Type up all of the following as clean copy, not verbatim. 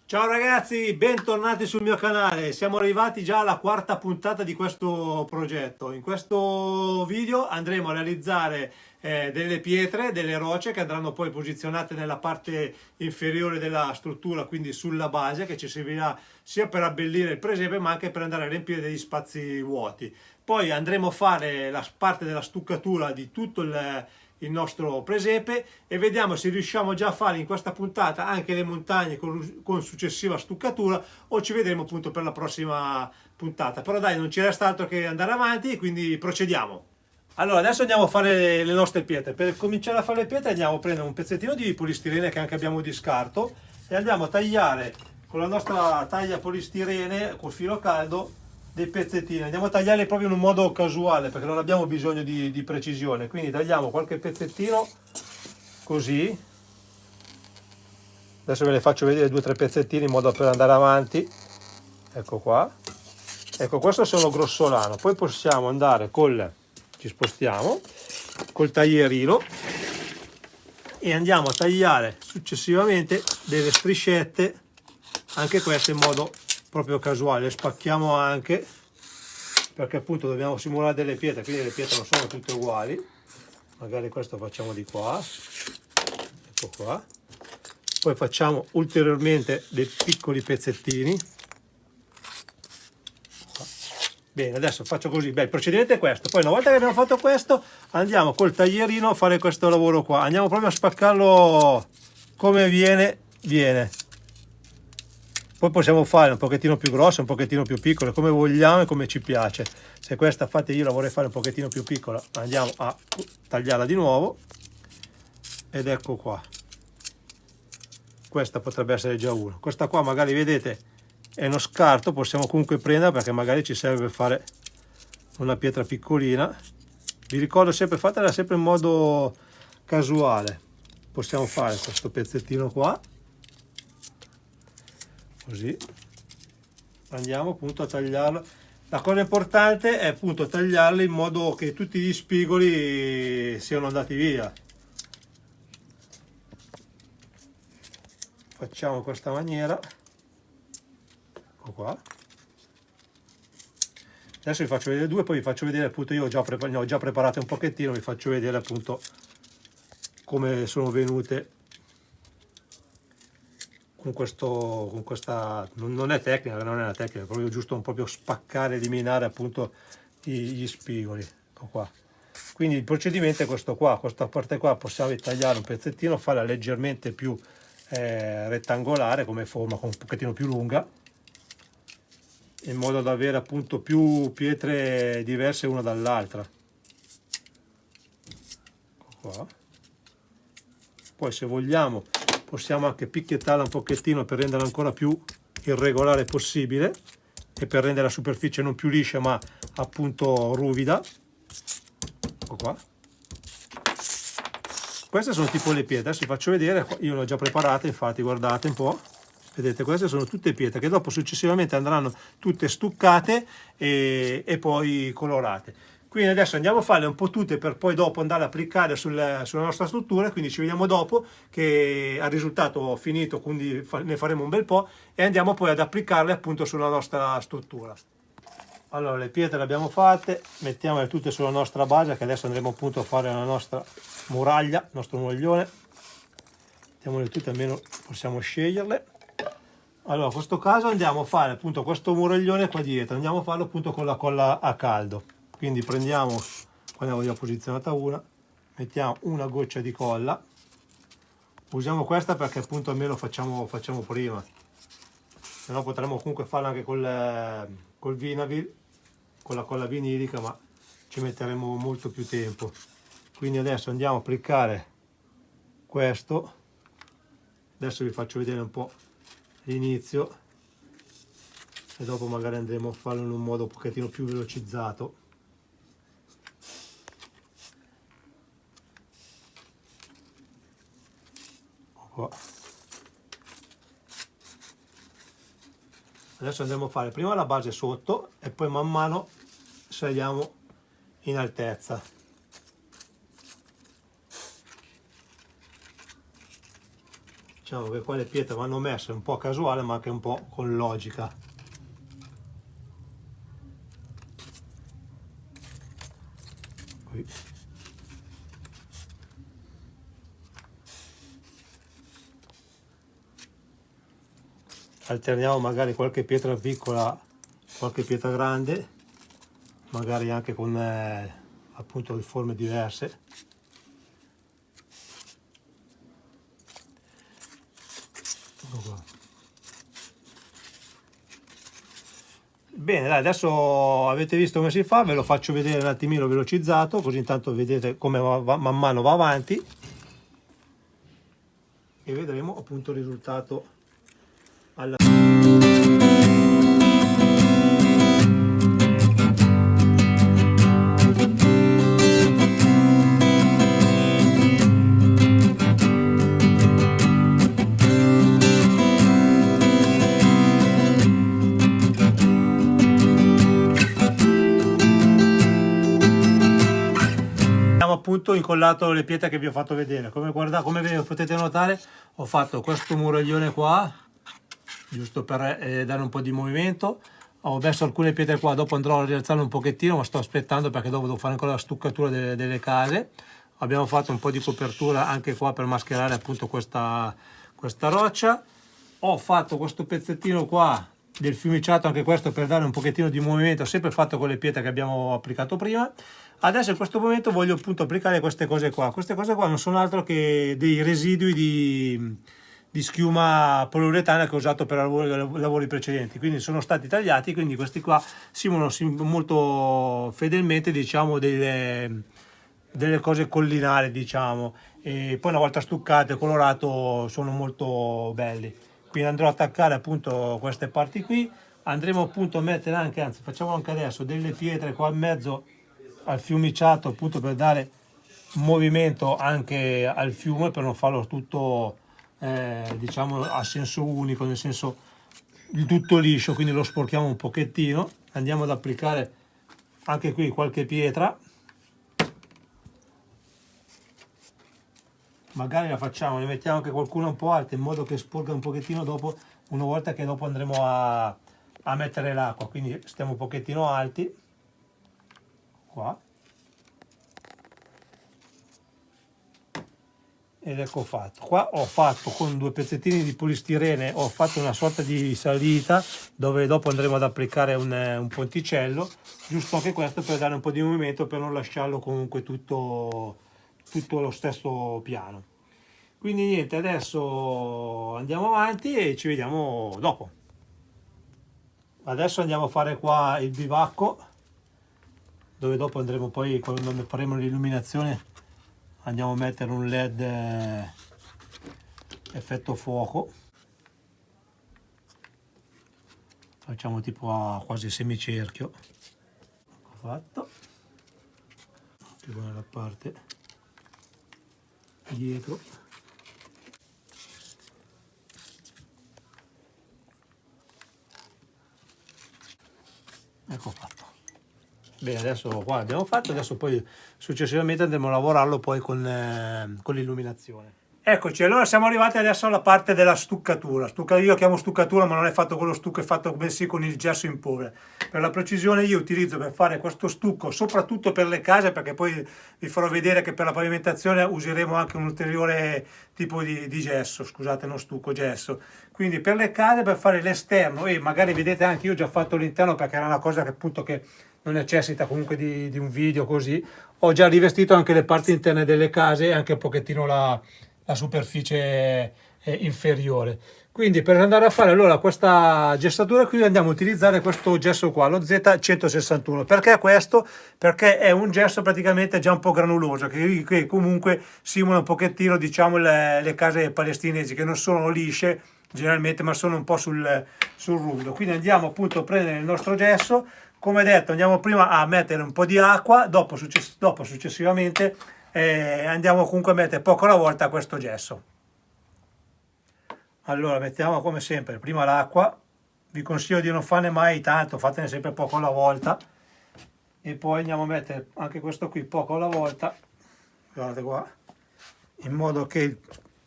Ciao ragazzi, bentornati sul mio canale. Siamo arrivati già alla quarta puntata di questo progetto. In questo video andremo a realizzare delle pietre, delle rocce che andranno poi posizionate nella parte inferiore della struttura, quindi sulla base, che ci servirà sia per abbellire il presepe ma anche per andare a riempire degli spazi vuoti. Poi andremo a fare la parte della stuccatura di tutto il nostro presepe e vediamo se riusciamo già a fare in questa puntata anche le montagne con successiva stuccatura, o ci vedremo appunto per la prossima puntata. Però dai, non ci resta altro che andare avanti, quindi procediamo. Allora, adesso andiamo a fare le nostre pietre. Per cominciare a fare le pietre andiamo a prendere un pezzettino di polistirene che anche abbiamo di scarto e andiamo a tagliare con la nostra taglia polistirene col filo caldo dei pezzettini. Andiamo a tagliarli proprio in un modo casuale perché non abbiamo bisogno di precisione, quindi tagliamo qualche pezzettino così. Adesso ve ne faccio vedere 2 o 3 pezzettini in modo per andare avanti. Ecco qua, ecco, questo sono grossolano. Poi possiamo andare ci spostiamo col taglierino e andiamo a tagliare successivamente delle striscette, anche queste in modo proprio casuale. Le spacchiamo anche perché appunto dobbiamo simulare delle pietre, quindi le pietre non sono tutte uguali. Magari questo facciamo di qua, ecco qua. Poi facciamo ulteriormente dei piccoli pezzettini. Bene, adesso faccio così. Beh, il procedimento è questo. Poi una volta che abbiamo fatto questo andiamo col taglierino a fare questo lavoro qua. Andiamo proprio a spaccarlo come viene. Poi possiamo fare un pochettino più grosso, un pochettino più piccolo, come vogliamo e come ci piace. Se questa, infatti, io la vorrei fare un pochettino più piccola, andiamo a tagliarla di nuovo. Ed ecco qua. Questa potrebbe essere già una. Questa qua magari, vedete, è uno scarto, possiamo comunque prenderla perché magari ci serve per fare una pietra piccolina. Vi ricordo sempre, fatela sempre in modo casuale. Possiamo fare questo pezzettino qua, così. Andiamo appunto a tagliarlo. La cosa importante è appunto tagliarli in modo che tutti gli spigoli siano andati via. Facciamo in questa maniera. Ecco qua. Adesso vi faccio vedere 2, poi vi faccio vedere appunto, io ne ho già preparate un pochettino, vi faccio vedere appunto come sono venute con questa, non è tecnica, non è una tecnica, è proprio giusto proprio spaccare, eliminare appunto gli spigoli. Ecco qua. Quindi il procedimento è questo qua, questa parte qua possiamo tagliare un pezzettino, farla leggermente più rettangolare come forma, un pochettino più lunga, in modo da avere appunto più pietre diverse una dall'altra. Ecco. Poi se vogliamo possiamo anche picchiettarla un pochettino per renderla ancora più irregolare possibile e per rendere la superficie non più liscia ma appunto ruvida. Ecco qua. Queste sono tipo le pietre, adesso vi faccio vedere, io le ho già preparate, infatti guardate un po'. Vedete, queste sono tutte pietre che dopo successivamente andranno tutte stuccate e poi colorate. Quindi adesso andiamo a farle un po' tutte per poi dopo andare a applicare sulla nostra struttura, quindi ci vediamo dopo che al risultato finito, quindi ne faremo un bel po' e andiamo poi ad applicarle appunto sulla nostra struttura. Allora, le pietre le abbiamo fatte, mettiamole tutte sulla nostra base, che adesso andremo appunto a fare la nostra muraglia, il nostro muraglione. Mettiamole tutte, almeno possiamo sceglierle. Allora, in questo caso andiamo a fare appunto questo muraglione qua dietro, andiamo a farlo appunto con la colla a caldo. Quindi prendiamo, qua ne avevo già posizionata una, mettiamo una goccia di colla, usiamo questa perché appunto almeno facciamo prima, se no potremmo comunque farlo anche col Vinavil, con la colla vinilica, ma ci metteremo molto più tempo. Quindi adesso andiamo a applicare questo, adesso vi faccio vedere un po' l'inizio e dopo magari andremo a farlo in un modo un pochettino più velocizzato. Qua. Adesso andremo a fare prima la base sotto e poi man mano saliamo in altezza. Diciamo che qua le pietre vanno messe un po' casuale ma anche un po' con logica. Qui. Alterniamo magari qualche pietra piccola, qualche pietra grande, magari anche con appunto forme diverse. Bene, dai, adesso avete visto come si fa, ve lo faccio vedere un attimino velocizzato, così intanto vedete come man mano va avanti e vedremo appunto il risultato alla appunto incollato le pietre che vi ho fatto vedere. Come potete notare, ho fatto questo muraglione qua giusto per dare un po' di movimento. Ho messo alcune pietre qua, dopo andrò a rialzarlo un pochettino, ma sto aspettando perché dopo devo fare ancora la stuccatura delle case. Abbiamo fatto un po' di copertura anche qua per mascherare appunto questa roccia. Ho fatto questo pezzettino qua del fiumiciato, anche questo per dare un pochettino di movimento, sempre fatto con le pietre che abbiamo applicato prima. Adesso in questo momento voglio appunto applicare queste cose qua. Queste cose qua non sono altro che dei residui di schiuma poliuretana che ho usato per lavori precedenti, quindi sono stati tagliati, quindi questi qua simulano molto fedelmente, diciamo, delle cose collinari, diciamo, e poi una volta stuccate e colorato sono molto belli. Quindi andrò ad attaccare appunto queste parti qui, andremo appunto a mettere anche, anzi facciamolo anche adesso, delle pietre qua in mezzo al fiumiciato appunto per dare movimento anche al fiume, per non farlo tutto diciamo a senso unico, nel senso il tutto liscio, quindi lo sporchiamo un pochettino. Andiamo ad applicare anche qui qualche pietra, magari la facciamo, ne mettiamo anche qualcuna un po' alta in modo che sporca un pochettino dopo, una volta che dopo andremo a mettere l'acqua, quindi stiamo un pochettino alti qua. Ed ecco fatto. Qua ho fatto con due pezzettini di polistirene, ho fatto una sorta di salita dove dopo andremo ad applicare un ponticello, giusto anche questo per dare un po' di movimento, per non lasciarlo comunque tutto lo stesso piano. Quindi niente, adesso andiamo avanti e ci vediamo dopo. Adesso andiamo a fare qua il bivacco, dove dopo andremo poi, quando faremo l'illuminazione, andiamo a mettere un LED effetto fuoco, facciamo tipo a quasi semicerchio. Ho fatto tipo nella parte dietro. Ecco fatto. Bene, adesso qua abbiamo fatto, adesso poi successivamente andremo a lavorarlo poi con l'illuminazione. Eccoci, allora siamo arrivati adesso alla parte della stuccatura. Io chiamo stuccatura, ma non è fatto con lo stucco, è fatto bensì con il gesso in polvere. Per la precisione io utilizzo per fare questo stucco, soprattutto per le case, perché poi vi farò vedere che per la pavimentazione useremo anche un ulteriore tipo di gesso, scusate, non stucco, gesso. Quindi per le case, per fare l'esterno, e magari vedete anche io ho già fatto l'interno, perché era una cosa che appunto che non necessita comunque di un video così, ho già rivestito anche le parti interne delle case e anche un pochettino la superficie inferiore. Quindi per andare a fare allora questa gessatura qui andiamo a utilizzare questo gesso qua, lo Z161. Perché questo? Perché è un gesso praticamente già un po' granuloso, che comunque simula un pochettino, diciamo, le case palestinesi, che non sono lisce generalmente, ma sono un po' sul ruvido. Quindi andiamo appunto a prendere il nostro gesso, come detto andiamo prima a mettere un po' di acqua, dopo successivamente andiamo comunque a mettere poco alla volta questo gesso. Allora mettiamo come sempre prima l'acqua, vi consiglio di non farne mai tanto, fatene sempre poco alla volta, e poi andiamo a mettere anche questo qui poco alla volta, guardate qua, in modo che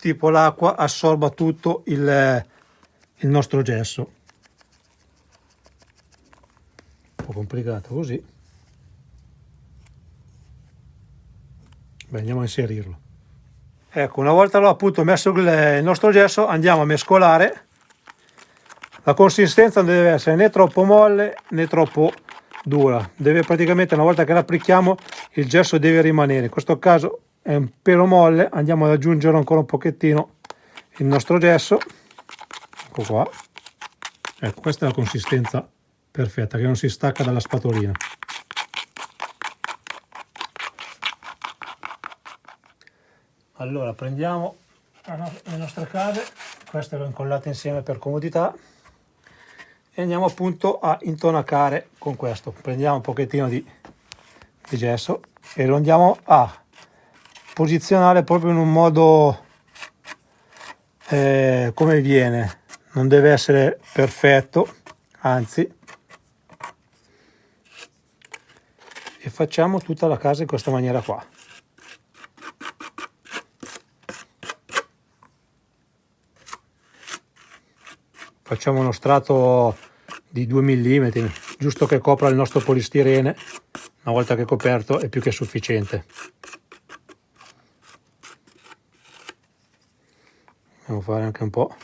tipo l'acqua assorba tutto il nostro gesso. Un po' complicato così. Beh, andiamo a inserirlo. Ecco, una volta appunto messo il nostro gesso, andiamo a mescolare. La consistenza non deve essere né troppo molle né troppo dura, deve praticamente, una volta che l'applichiamo, il gesso deve rimanere. In questo caso è un pelo molle, andiamo ad aggiungere ancora un pochettino il nostro gesso. Ecco qua. Ecco, questa è la consistenza perfetta, che non si stacca dalla spatolina. Allora prendiamo le nostre cave, queste le ho incollate insieme per comodità, e andiamo appunto a intonacare con questo. Prendiamo un pochettino di gesso e lo andiamo a posizionare proprio in un modo come viene, non deve essere perfetto, anzi, e facciamo tutta la casa in questa maniera qua. Facciamo uno strato di 2 mm, giusto che copra il nostro polistirene. Una volta che è coperto è più che sufficiente. Andiamo a fare anche un po'.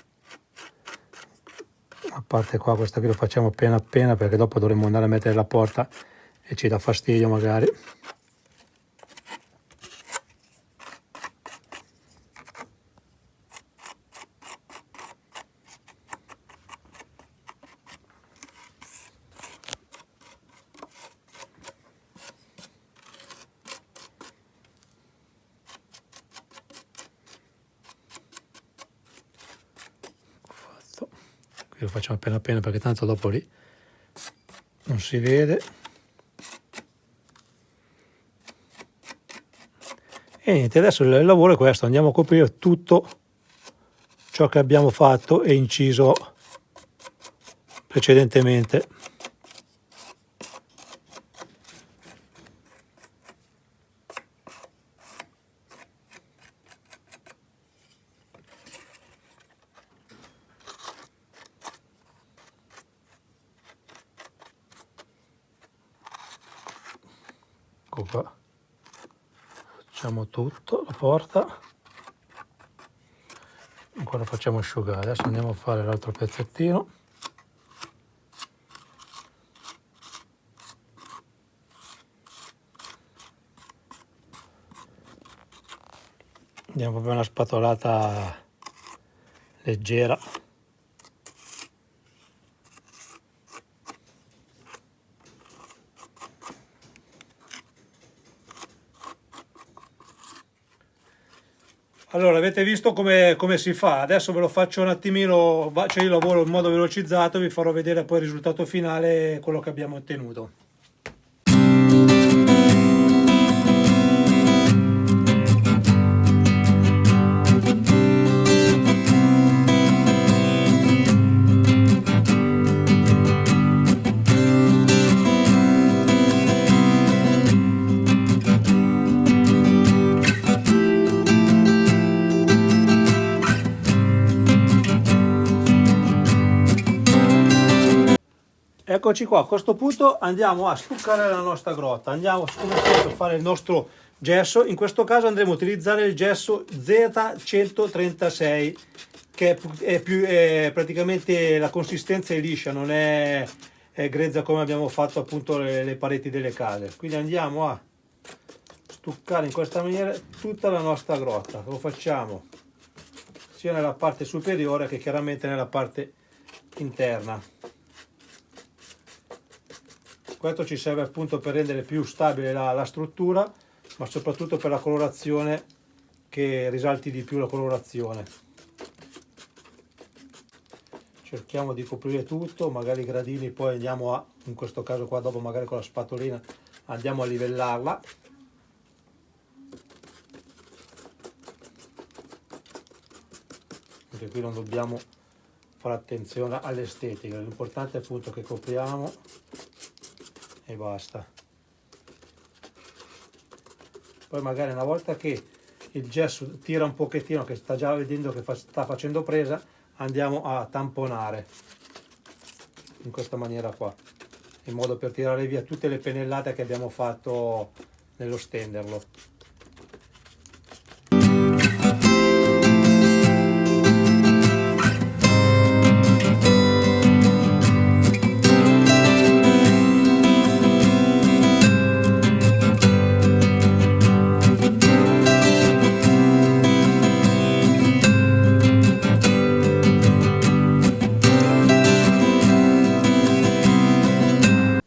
A parte qua, questa qui lo facciamo appena appena, perché dopo dovremo andare a mettere la porta e ci dà fastidio magari. Qui lo facciamo appena appena, perché tanto dopo lì non si vede. E niente, adesso il lavoro è questo, andiamo a coprire tutto ciò che abbiamo fatto e inciso precedentemente. Ecco qua, facciamo tutto, la porta, ancora facciamo asciugare. Adesso andiamo a fare l'altro pezzettino. Diamo proprio una spatolata leggera. Allora, avete visto come si fa. Adesso ve lo faccio un attimino, cioè io lavoro in modo velocizzato, vi farò vedere poi il risultato finale, quello che abbiamo ottenuto. Eccoci qua, a questo punto andiamo a stuccare la nostra grotta, andiamo come sempre a fare il nostro gesso. In questo caso andremo a utilizzare il gesso Z136, che è praticamente la consistenza è liscia, non è grezza come abbiamo fatto appunto le pareti delle case. Quindi andiamo a stuccare in questa maniera tutta la nostra grotta. Lo facciamo sia nella parte superiore che chiaramente nella parte interna. Questo ci serve appunto per rendere più stabile la struttura, ma soprattutto per la colorazione, che risalti di più la colorazione. Cerchiamo di coprire tutto, magari i gradini poi andiamo a, in questo caso qua dopo magari con la spatolina andiamo a livellarla. Perché qui non dobbiamo fare attenzione all'estetica, l'importante è appunto che copriamo e basta. Poi magari una volta che il gesso tira un pochettino, che sta già vedendo che sta facendo presa, andiamo a tamponare in questa maniera qua, in modo per tirare via tutte le pennellate che abbiamo fatto nello stenderlo.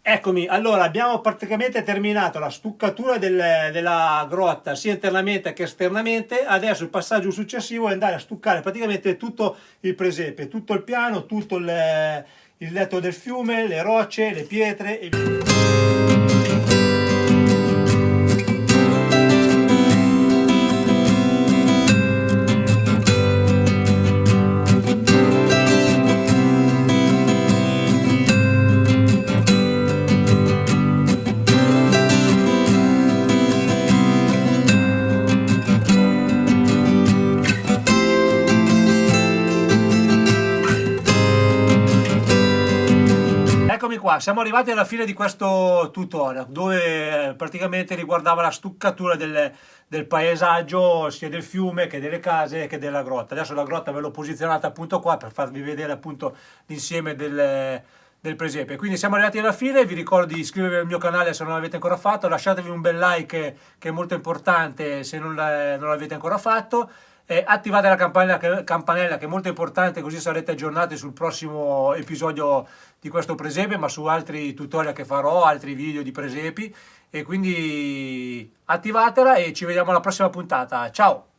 Eccomi, allora abbiamo praticamente terminato la stuccatura della grotta sia internamente che esternamente. Adesso il passaggio successivo è andare a stuccare praticamente tutto il presepe, tutto il piano, tutto il letto del fiume, le rocce, le pietre. Eccomi qua, siamo arrivati alla fine di questo tutorial dove praticamente riguardava la stuccatura del paesaggio sia del fiume che delle case che della grotta. Adesso la grotta ve l'ho posizionata appunto qua per farvi vedere appunto l'insieme del presepe. Quindi siamo arrivati alla fine, vi ricordo di iscrivervi al mio canale se non l'avete ancora fatto, lasciatevi un bel like che è molto importante se non l'avete ancora fatto. Attivate la campanella che è molto importante, così sarete aggiornati sul prossimo episodio di questo presepe, ma su altri tutorial che farò, altri video di presepi, e quindi attivatela e ci vediamo alla prossima puntata. Ciao!